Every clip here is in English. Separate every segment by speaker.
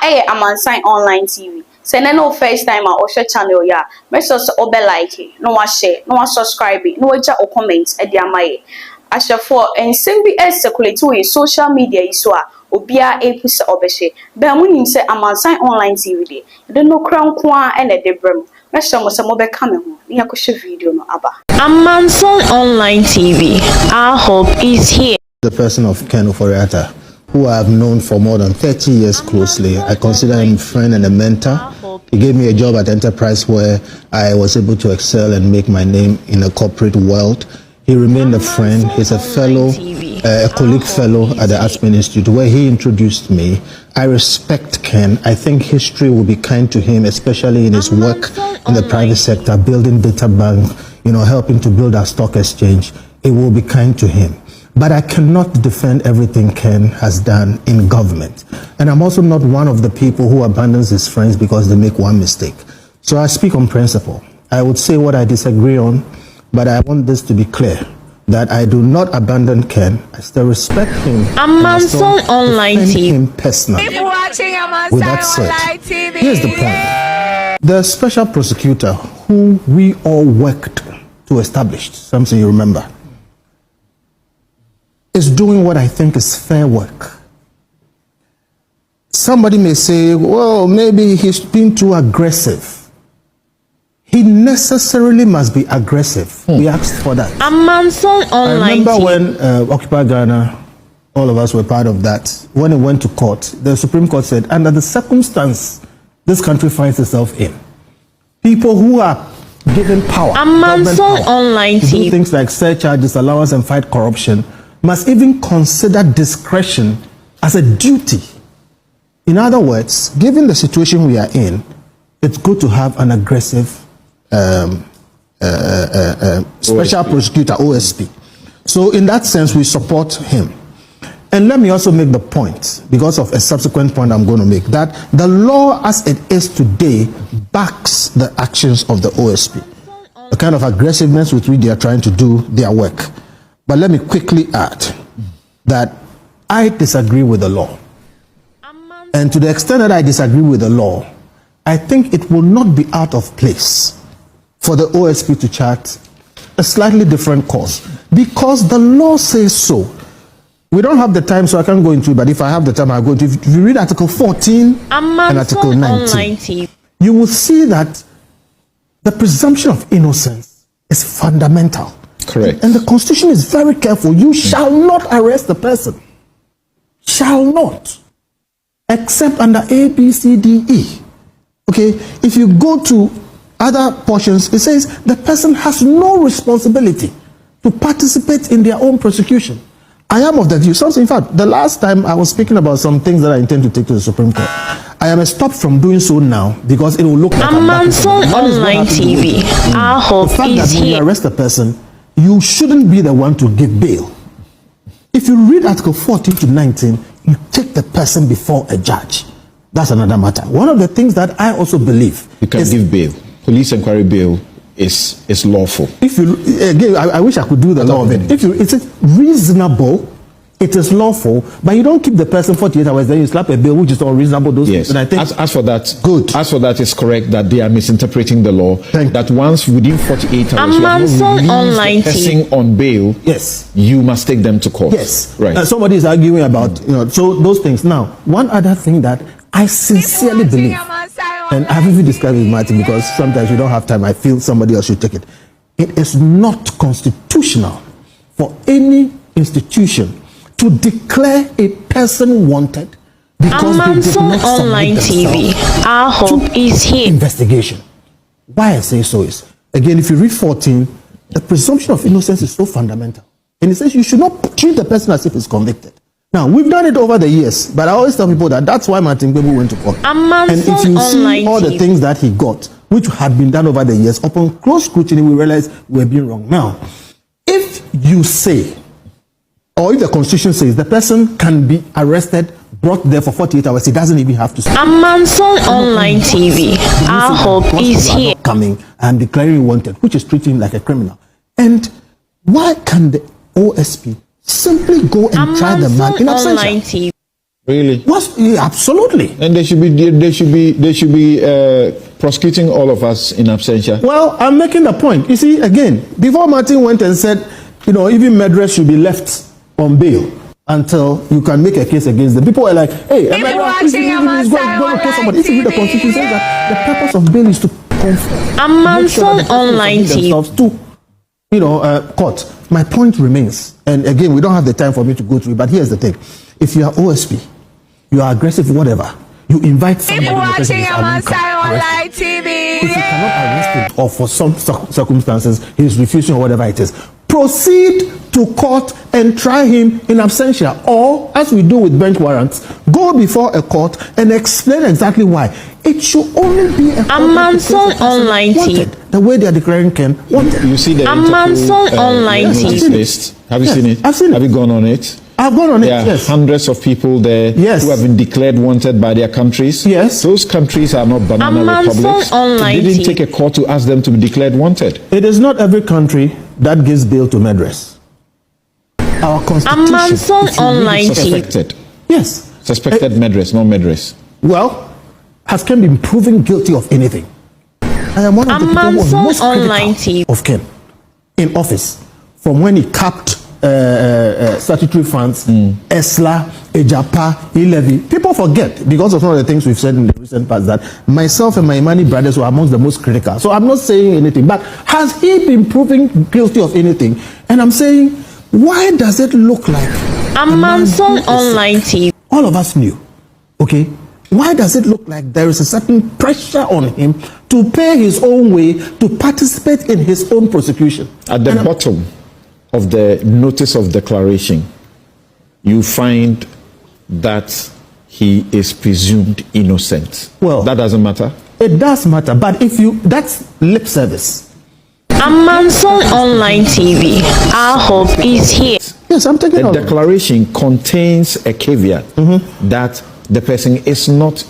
Speaker 1: Hey, I'm on Sign Online TV. Say no first time or share channel ya. Make sure to like it, no one share, no one subscribe it, no one or comment at the amaye. As for and simply circulate to social media iswa obia epusa obeshe. But when you say I'm on Sign Online TV day, the no crown kwa and a debrum. Make sure mo some be coming. Ni akushe video no aba.
Speaker 2: Sign Online TV. Our hope is here.
Speaker 3: The person of Ofori, Atta, who I have known for more than 30 years closely. I consider him a friend and a mentor. He gave me a job at Enterprise where I was able to excel and make my name in a corporate world. He remained a friend. He's a fellow, a colleague fellow at the Asem Institute where he introduced me. I respect Ken. I think history will be kind to him, especially in his work in the private sector, building data bank, helping to build our stock exchange. It will be kind to him. But I cannot defend everything Ken has done in government. And I'm also not one of the people who abandons his friends because they make one mistake. So I speak on principle. I would say what I disagree on, but I want this to be clear, that I do not abandon Ken. I still respect him.
Speaker 2: Sign Online TV.
Speaker 3: Him personally.
Speaker 4: Keep watching
Speaker 3: With that said, here's the point. The special prosecutor who we all worked to establish, something you remember, is doing what I think is fair work. Somebody may say, well, maybe he's been too aggressive. He necessarily must be aggressive. We asked for that.
Speaker 2: Sign Online
Speaker 3: I remember
Speaker 2: TV.
Speaker 3: when Occupy Ghana, all of us were part of that. When it went to court, the Supreme Court said, under the circumstance this country finds itself in, people who are given power,
Speaker 2: Sign Online
Speaker 3: to do
Speaker 2: TV.
Speaker 3: things like surcharges, allowance, and fight corruption, must even consider discretion as a duty. In other words, given the situation we are in, it's good to have an aggressive special prosecutor, OSP. So in that sense, we support him. And let me also make the point, because of a subsequent point I'm going to make, that the law as it is today backs the actions of the OSP, the kind of aggressiveness with which they are trying to do their work. But let me quickly add that I disagree with the law. And to the extent that I disagree with the law, I think it will not be out of place for the OSP to chart a slightly different course, because the law says so. We don't have the time, so I can't go into it, but if I have the time, I'll go into it. If you read Article 14 and Article 19, you will see that the presumption of innocence is fundamental.
Speaker 5: Correct.
Speaker 3: And the Constitution is very careful. You shall not arrest the person. Shall not. Except under A, B, C, D, E. Okay? If you go to other portions, it says the person has no responsibility to participate in their own prosecution. I am of the view. In fact, the last time I was speaking about some things that I intend to take to the Supreme Court. I am stopped from doing so now because it will look like
Speaker 2: Sign Online TV. Our hope
Speaker 3: the fact
Speaker 2: is
Speaker 3: that when
Speaker 2: here.
Speaker 3: you arrest a person, you shouldn't be the one to give bail. If you read Article 14 to 19, you take the person before a judge. That's another matter. One of the things that I also believe
Speaker 5: You can give bail. Police inquiry bail is lawful.
Speaker 3: If you again, I wish I could do the law of it. If you, it's reasonable, it is lawful, but you don't keep the person 48 hours, then you slap a bill which is unreasonable. Those
Speaker 5: Yes.
Speaker 3: and I think
Speaker 5: As for that,
Speaker 3: good.
Speaker 5: As for that, it's correct that they are misinterpreting the law. That once within 48 hours you have not released
Speaker 2: Online
Speaker 5: the person on bail,
Speaker 3: yes,
Speaker 5: you must take them to court.
Speaker 3: yes,
Speaker 5: Right.
Speaker 3: Somebody is arguing about so those things. Now, one other thing that I sincerely believe, and I've even discussed with Martin because sometimes we don't have time. I feel somebody else should take it. It is not constitutional for any institution to declare a person wanted because they did not
Speaker 2: Online
Speaker 3: submit
Speaker 2: TV.
Speaker 3: themselves
Speaker 2: Our hope is here.
Speaker 3: investigation. Why I say so is, again, if you read 14, the presumption of innocence is so fundamental. And it says you should not treat the person as if he's convicted. Now, we've done it over the years, but I always tell people that that's why Martin Gbebu went to court. And if you see all the things that he got, which had been done over the years, upon close scrutiny, we realize we're being wrong. Now, if you say, or if the Constitution says the person can be arrested, brought there for 48 hours, he doesn't even have to stay.
Speaker 2: Online TV. Our hope is here.
Speaker 3: Coming and declaring you wanted, which is treating him like a criminal. And why can the OSP simply go and try the man in absentia?
Speaker 5: Really?
Speaker 3: Yeah, absolutely.
Speaker 5: And they should be prosecuting all of us in absentia.
Speaker 3: Well, I'm making the point. You see, again, before Martin went and said, even murderers should be left on bail until you can make a case against them. People were like, hey, if you read the Constitution, says that the purpose of bail is to
Speaker 2: Manson Online TV
Speaker 3: to court. My point remains, and again, we don't have the time for me to go through it, but here's the thing. If you are OSP, you are aggressive, whatever, you invite somebody
Speaker 2: If you
Speaker 3: cannot arrest him, or for some circumstances he's refusing or whatever it is, proceed to court and try him in absentia, or as we do with bench warrants, go before a court and explain exactly why. It should only be a
Speaker 2: Manson Online TV.
Speaker 3: The way they are declaring Ken wanted.
Speaker 5: You see the
Speaker 2: Manson Online TV
Speaker 5: list. Have you seen it?
Speaker 3: I've seen it.
Speaker 5: Have you gone on it?
Speaker 3: I've gone on it.
Speaker 5: There are
Speaker 3: Yes.
Speaker 5: hundreds of people there who have been declared wanted by their countries.
Speaker 3: Yes.
Speaker 5: Those countries are not banana republics.
Speaker 2: Online
Speaker 5: They didn't take a court to ask them to be declared wanted.
Speaker 3: It is not every country that gives bail to murderers. Our constitution.
Speaker 2: Manson Online TV.
Speaker 5: Suspected.
Speaker 3: Yes.
Speaker 5: Suspected murderers, not murderers.
Speaker 3: Well, has Ken been proven guilty of anything? I am one of the people who was most critical of Ken in office from when he capped statutory funds, ESLA, EJAPA, E-Levy. People forget, because of some of the things we've said in the recent past, that myself and my Imani brothers were amongst the most critical. So I'm not saying anything, but has he been proven guilty of anything? And I'm saying, why does it look like
Speaker 2: Manson Online TV?
Speaker 3: All of us knew, okay? Why does it look like there is a certain pressure on him to pay his own way, to participate in his own prosecution?
Speaker 5: At the bottom of the notice of declaration, you find that he is presumed innocent.
Speaker 3: Well,
Speaker 5: that doesn't matter.
Speaker 3: It does matter, but that's lip service.
Speaker 2: Manson Online TV. Our hope is here.
Speaker 3: Yes, I'm taking
Speaker 5: the declaration contains a caveat that the person is not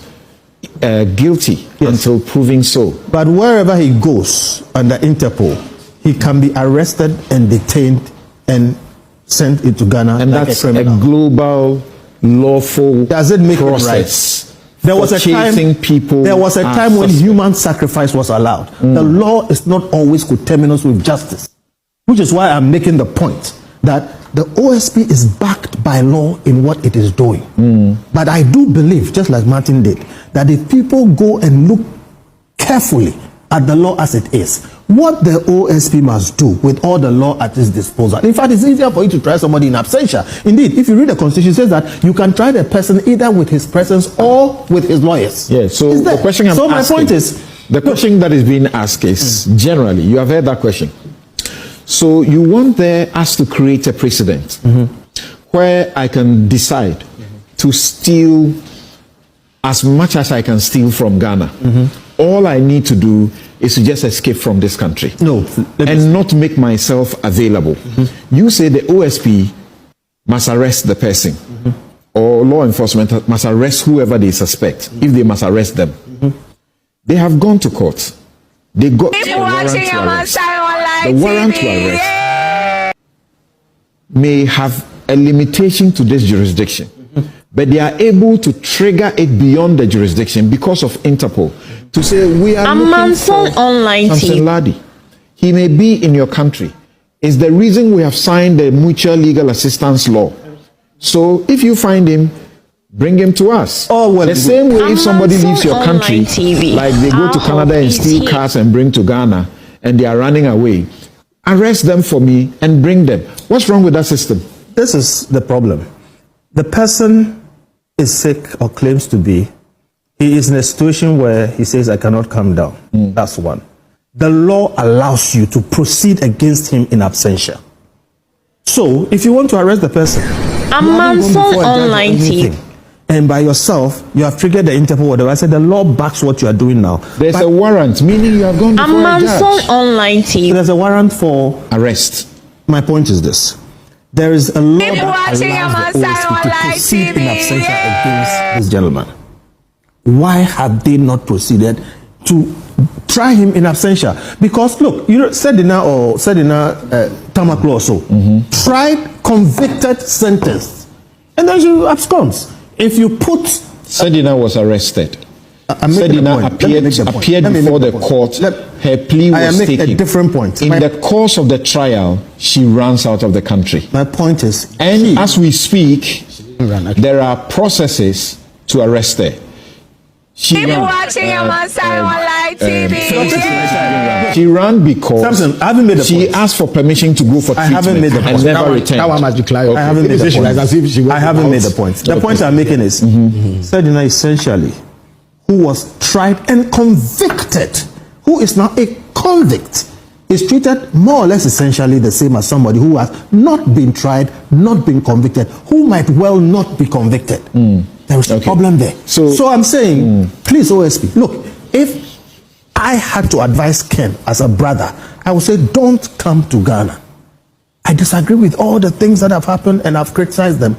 Speaker 5: guilty until proven so.
Speaker 3: But wherever he goes under Interpol, he can be arrested and detained and sent into Ghana.
Speaker 5: And
Speaker 3: like
Speaker 5: that's
Speaker 3: a
Speaker 5: a global, lawful
Speaker 3: Does it make
Speaker 5: process.
Speaker 3: It right? There was a time.
Speaker 5: People
Speaker 3: there was a time when human sacrifice was allowed. The law is not always coterminous with justice, which is why I'm making the point that the OSP is backed by law in what it is doing. But I do believe, just like Martin did, that if people go and look carefully at the law as it is, what the OSP must do with all the law at its disposal. In fact, it's easier for you to try somebody in absentia. Indeed, if you read the Constitution, it says that you can try the person either with his presence or with his lawyers.
Speaker 5: Yeah, so the question I'm asking,
Speaker 3: my point is,
Speaker 5: the question that is being asked is, generally, you have heard that question. So you want us to create a precedent where I can decide to steal as much as I can steal from Ghana. All I need to do is to just escape from this country.
Speaker 3: No.
Speaker 5: And not make myself available. You say the OSP must arrest the person, or law enforcement must arrest whoever they suspect, if they must arrest them. They have gone to court. They got a warrant to arrest. The warrant to arrest may have a limitation to this jurisdiction, but they are able to trigger it beyond the jurisdiction because of Interpol to say we are looking for
Speaker 2: Online
Speaker 5: Samson Ladi. He may be in your country. It's the reason we have signed the mutual legal assistance law. So if you find him, bring him to us. The same way if somebody leaves your country, like they go to Canada and steal cars and bring to Ghana, and they are running away, arrest them for me and bring them. What's wrong with that system?
Speaker 3: This is the problem. The person is sick or claims to be. He is in a situation where he says, I cannot come down. That's one. The law allows you to proceed against him in absentia. So, if you want to arrest the person,
Speaker 2: Manson Online TV,
Speaker 3: and by yourself, you have triggered the Interpol, whatever. I said the law backs what you are doing now.
Speaker 5: There's a warrant, meaning you have gone before a judge.
Speaker 2: Manson Online TV.
Speaker 3: There's a warrant for
Speaker 5: arrest.
Speaker 3: My point is this. There is a law that allows the OSP to proceed in absentia against this gentleman. Why have they not proceeded to try him in absentia? Because look, Sedina Tamaklo or so, tried, convicted, sentenced, and then she absconds. if you put
Speaker 5: Sedina was arrested.
Speaker 3: Sedina
Speaker 5: appeared before the court. Her plea was taken.
Speaker 3: a different point.
Speaker 5: In the course of the trial, she runs out of the country.
Speaker 3: My point is,
Speaker 5: and as we speak, there are processes to arrest her.
Speaker 4: Keep watching Amansai Online TV.
Speaker 5: She ran because
Speaker 3: Samson, I haven't made the
Speaker 5: she
Speaker 3: point.
Speaker 5: asked for permission to go for treatment.
Speaker 3: I haven't made the point.
Speaker 5: And never returned.
Speaker 3: That one must be clear. I haven't made the point. I haven't made the point. The point I'm making is, Sedina essentially, who was tried and convicted, who is now a convict, is treated more or less essentially the same as somebody who has not been tried, not been convicted, who might well not be convicted. There is a problem there. So I'm saying, please, OSP, look, if I had to advise Ken as a brother, I would say, don't come to Ghana. I disagree with all the things that have happened and I've criticized them.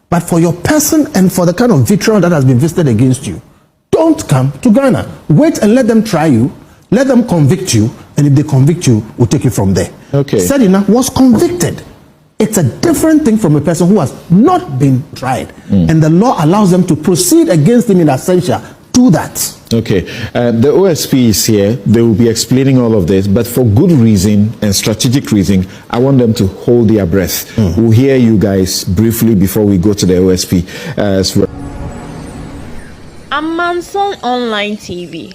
Speaker 3: But for your person and for the kind of vitriol that has been visited against you, don't come to Ghana. Wait and let them try you, let them convict you, and if they convict you, we'll take it from there. Sedina was convicted. It's a different thing from a person who has not been tried. And the law allows them to proceed against him in absentia. Do that.
Speaker 5: The OSP is here. They will be explaining all of this, but for good reason and strategic reason, I want them to hold their breath. We'll hear you guys briefly before we go to the OSP.
Speaker 2: Amanson Online TV.